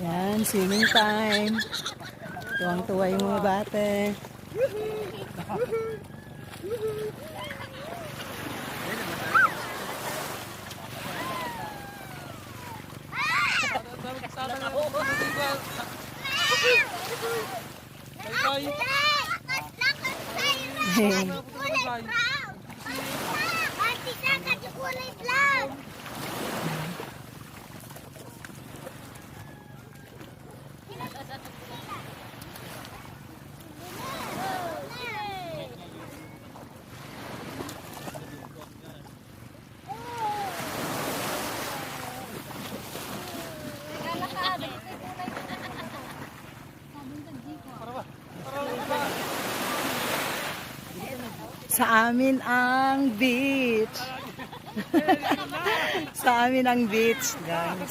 Yan, swimming time. Tuwang-tuwa yung mga bata. Sa amin ang beach. Sa amin ang beach, guys.